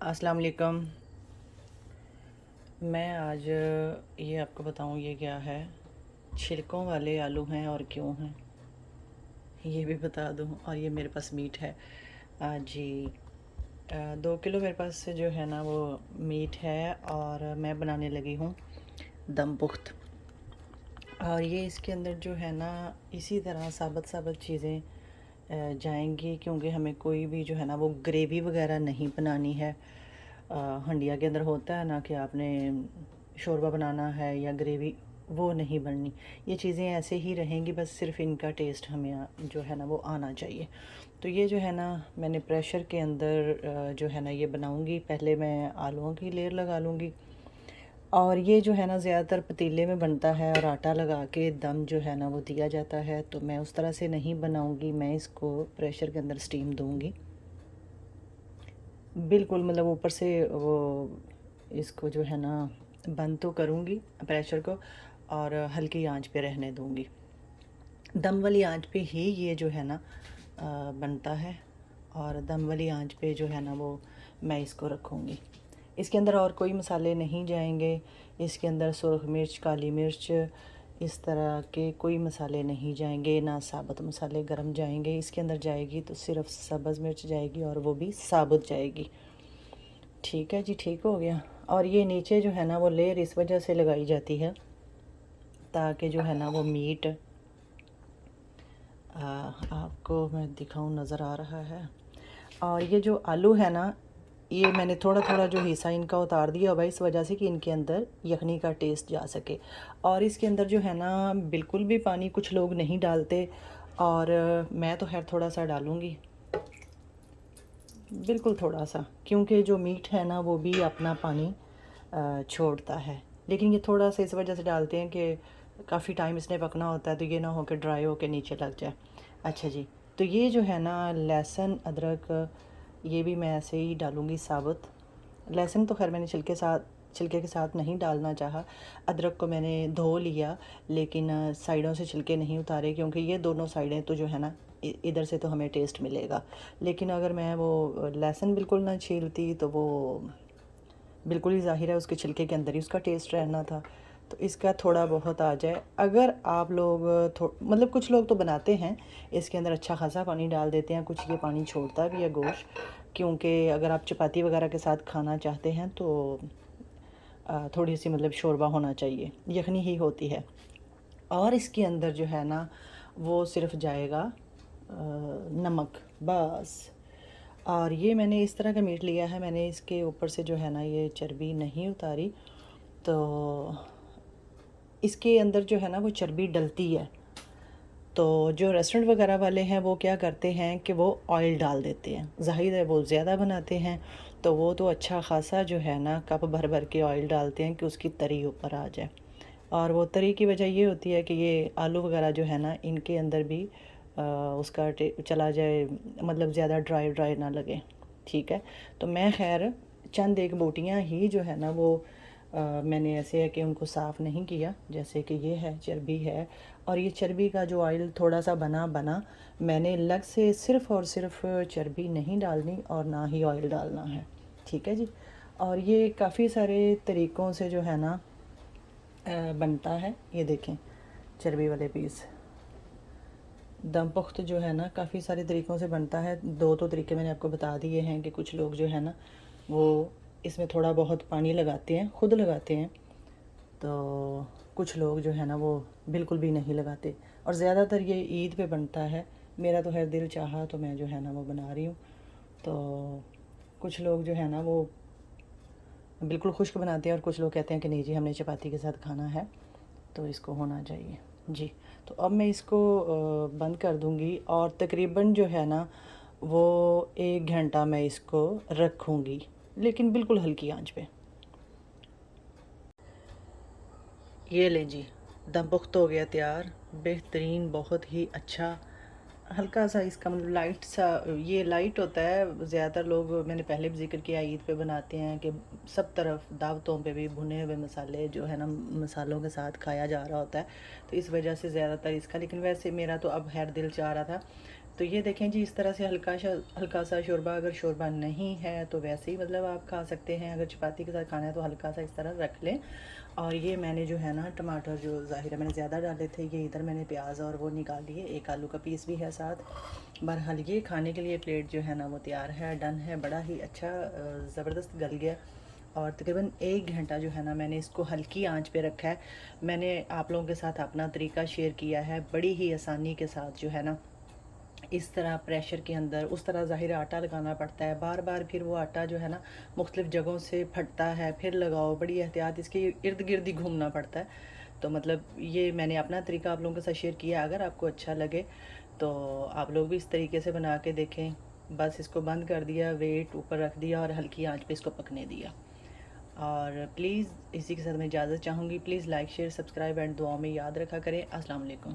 अस्सलाम वालेकुम। मैं आज ये आपको बताऊं ये क्या है। छिलकों वाले आलू हैं और क्यों हैं ये भी बता दूं। और ये मेरे पास मीट है। जी। 2 किलो मेरे पास से जो है ना वो मीट है और मैं बनाने लगी हूँ दम पुख्त। और ये इसके अंदर जो है ना इसी तरह साबुत साबुत चीज़ें जाएंगी, क्योंकि हमें कोई भी जो है ना वो ग्रेवी वगैरह नहीं बनानी है। हंडिया के अंदर होता है ना कि आपने शोरबा बनाना है या ग्रेवी, वो नहीं बननी। ये चीज़ें ऐसे ही रहेंगी, बस सिर्फ इनका टेस्ट हमें जो है ना वो आना चाहिए। तो ये जो है ना मैंने प्रेशर के अंदर जो है ना ये बनाऊंगी। पहले मैं आलूओं की लेयर लगा लूँगी। और ये जो है ना ज़्यादातर पतीले में बनता है और आटा लगा के दम जो है ना वो दिया जाता है। तो मैं उस तरह से नहीं बनाऊंगी, मैं इसको प्रेशर के अंदर स्टीम दूंगी। बिल्कुल मतलब ऊपर से वो इसको जो है ना बंद तो करूँगी प्रेशर को, और हल्की आंच पे रहने दूँगी। दम वाली आंच पे ही ये जो है ना बनता है। और दम वाली आंच पे जो है ना वो मैं इसको रखूँगी। इसके अंदर और कोई मसाले नहीं जाएंगे। इसके अंदर सुरख मिर्च, काली मिर्च, इस तरह के कोई मसाले नहीं जाएंगे, ना साबुत मसाले गरम जाएंगे। इसके अंदर जाएगी तो सिर्फ सब्ज़ मिर्च जाएगी और वो भी साबुत जाएगी। ठीक है जी, ठीक हो गया। और ये नीचे जो है ना वो लेयर इस वजह से लगाई जाती है ताकि जो है ना वो मीट आपको मैं दिखाऊं, नज़र आ रहा है। और ये जो आलू है ना ये मैंने थोड़ा थोड़ा जो हिस्सा इनका उतार दिया हुआ इस वजह से कि इनके अंदर यखनी का टेस्ट जा सके। और इसके अंदर जो है ना बिल्कुल भी पानी कुछ लोग नहीं डालते, और मैं तो खैर थोड़ा सा डालूँगी, बिल्कुल थोड़ा सा, क्योंकि जो मीट है ना वो भी अपना पानी छोड़ता है। लेकिन ये थोड़ा सा इस वजह से डालते हैं कि काफ़ी टाइम इसने पकना होता है, तो ये ना हो कि ड्राई हो के नीचे लग जाए। अच्छा जी। तो ये जो है ना लहसुन अदरक ये भी मैं ऐसे ही डालूँगी साबुत। लहसुन तो खैर मैंने छिलके के साथ नहीं डालना चाहा। अदरक को मैंने धो लिया, लेकिन साइडों से छिलके नहीं उतारे, क्योंकि ये दोनों साइडें तो जो है ना इधर से तो हमें टेस्ट मिलेगा। लेकिन अगर मैं वो लहसुन बिल्कुल ना छीलती तो वो बिल्कुल ही ज़ाहिर है उसके छिलके के अंदर ही उसका टेस्ट रहना था। तो इसका थोड़ा बहुत आ जाए। अगर आप लोग मतलब कुछ लोग तो बनाते हैं इसके अंदर अच्छा खासा पानी डाल देते हैं, कुछ ये पानी छोड़ता भी है गोश्त, क्योंकि अगर आप चपाती वगैरह के साथ खाना चाहते हैं तो थोड़ी सी मतलब शोरबा होना चाहिए, यखनी ही होती है। और इसके अंदर जो है ना वो सिर्फ जाएगा नमक, बस। और ये मैंने इस तरह का मीट लिया है, मैंने इसके ऊपर से जो है ना ये चर्बी नहीं उतारी। तो इसके अंदर जो है ना वो चर्बी डलती है। तो जो रेस्टोरेंट वगैरह वाले हैं वो क्या करते हैं कि वो ऑयल डाल देते हैं, ज़ाहिर है वो ज़्यादा बनाते हैं, तो वो तो अच्छा खासा जो है ना कप भर भर के ऑयल डालते हैं कि उसकी तरी ऊपर आ जाए। और वो तरी की वजह ये होती है कि ये आलू वगैरह जो है ना इनके अंदर भी उसका चला जाए, मतलब ज़्यादा ड्राई ड्राई ना लगे। ठीक है। तो मैं खैर चंद एक बोटियाँ ही जो है ना वो मैंने ऐसे है कि उनको साफ़ नहीं किया, जैसे कि ये है चर्बी है। और ये चर्बी का जो ऑयल थोड़ा सा बना बना, मैंने अलग से सिर्फ़ और सिर्फ चर्बी नहीं डालनी और ना ही ऑयल डालना है। ठीक है जी। और ये काफ़ी सारे तरीक़ों से जो है ना बनता है। ये देखें चर्बी वाले पीस। दम पुख्त जो है ना काफ़ी सारे तरीक़ों से बनता है। दो तो तरीके मैंने आपको बता दिए हैं कि कुछ लोग जो है ना वो इसमें थोड़ा बहुत पानी लगाते हैं, ख़ुद लगाते हैं। तो कुछ लोग जो है ना वो बिल्कुल भी नहीं लगाते। और ज़्यादातर ये ईद पे बनता है। मेरा तो खैर दिल चाहा तो मैं जो है ना वो बना रही हूँ। तो कुछ लोग जो है ना वो बिल्कुल खुश्क बनाते हैं और कुछ लोग कहते हैं कि नहीं जी हमने चपाती के साथ खाना है तो इसको होना चाहिए जी। तो अब मैं इसको बंद कर दूँगी और तकरीबन जो है ना वो 1 घंटा मैं इसको रखूँगी, लेकिन बिल्कुल हल्की आंच पे। ये लें जी, दम पुख्त हो गया तैयार, बेहतरीन, बहुत ही अच्छा। हल्का सा इसका मतलब लाइट सा, ये लाइट होता है। ज़्यादातर लोग, मैंने पहले भी जिक्र किया, ईद पे बनाते हैं कि सब तरफ दावतों पे भी भुने हुए मसाले जो है ना मसालों के साथ खाया जा रहा होता है, तो इस वजह से ज़्यादातर इसका। लेकिन वैसे मेरा तो अब खैर दिल चाह रहा था तो ये देखें जी, इस तरह से हल्का सा शोरबा, अगर शोरबा नहीं है तो वैसे ही मतलब आप खा सकते हैं। अगर चपाती के साथ खाना है तो हल्का सा इस तरह रख लें। और ये मैंने जो है ना टमाटर, जो ज़ाहिर है मैंने ज़्यादा डाले थे, ये इधर मैंने प्याज और वो निकाल लिए, एक आलू का पीस भी है साथ। बहरहाल ये खाने के लिए प्लेट जो है ना वो तैयार है, डन है, बड़ा ही अच्छा ज़बरदस्त गल गया। और तकरीबन 1 घंटा जो है ना मैंने इसको हल्की आंच पे रखा है। मैंने आप लोगों के साथ अपना तरीका शेयर किया है, बड़ी ही आसानी के साथ जो है ना इस तरह प्रेशर के अंदर उस तरह ज़ाहिर आटा लगाना पड़ता है, बार बार फिर वो आटा जो है ना मुख्तलिफ़ जगहों से फटता है, फिर लगाओ, बड़ी एहतियात इसके इर्द गिर्द ही घूमना पड़ता है। तो मतलब ये मैंने अपना तरीका आप लोगों के साथ शेयर किया, अगर आपको अच्छा लगे तो आप लोग भी इस तरीके से बना के देखें। बस इसको बंद कर दिया, वेट ऊपर रख दिया और हल्की आंच पे इसको पकने दिया। और प्लीज़ इसी के साथ मैं इजाज़त चाहूँगी। Please like share subscribe and दुआओं में याद रखा करें। अस्सलाम वालेकुम।